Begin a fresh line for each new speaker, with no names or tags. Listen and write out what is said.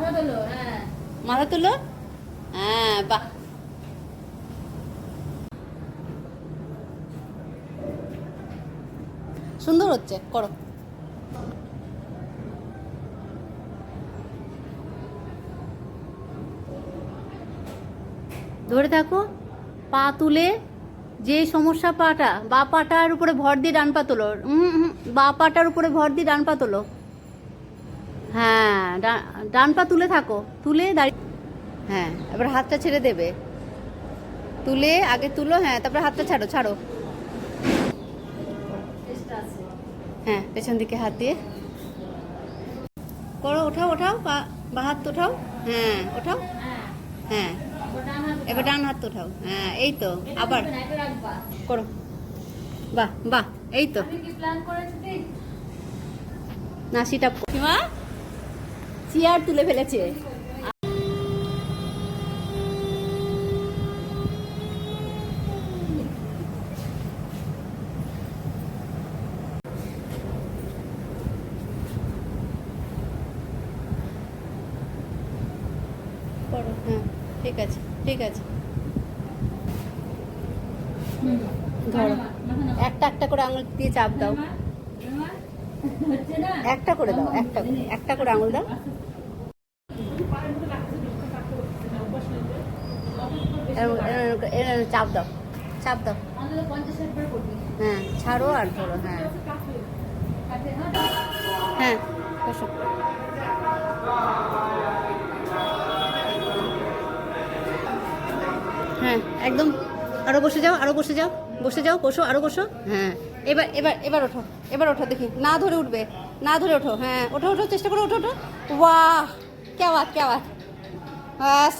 মাথা তুলো। হ্যাঁ, বাহ। সুন্দর হচ্ছে, করো। ধরে থাকো, পা তুলে, যে সমস্যা পাটা, বা পাটার উপরে ভর দিয়ে ডান পা তোলো। বা পাটার উপরে ভর দিয়ে ডান পা তোলো। হ্যাঁ, ডান পা তুলে থাকো, তুলে দাঁড়িয়ে। হ্যাঁ, এবার হাতটা ছেড়ে দেবে। তুলে আগে তুলো, হ্যাঁ, তারপরে হাতটা ছাড়ো, ছাড়ো। হ্যাঁ, পেছন দিকে হাত দিয়ে করো। ওঠাও, ওঠাও, বা হাত ওঠাও। হ্যাঁ, ওঠাও। হ্যাঁ, এবার ডান হাত ওঠাও। হ্যাঁ, এই তো, আবার করো। বাহ, বাহ, এই তো। না, সিট আপ। মা চেয়ার তুলে ফেলেছে। করো, হ্যাঁ, ঠিক আছে, ঠিক আছে। ধরো, একটা একটা করে আঙুল দিয়ে চাপ দাও। একটা করে দাও, একটা করে আঙুল দাও। চাপ দাও, চাপ দাও। হ্যাঁ, ছাড়ো আর ধরো। হ্যাঁ, হ্যাঁ, বসো। হ্যাঁ, একদম। আরো বসে যাও, আরো বসে যাও, বসে যাও, বসো, আরো বসো। হ্যাঁ, এবার এবার এবার ওঠো, এবার ওঠো, দেখি না ধরে উঠবে, না ধরে ওঠো। হ্যাঁ, ওঠো, ওঠো, চেষ্টা করো, ওঠো, ওঠো। বাহ, क्या बात, क्या बात। বাস।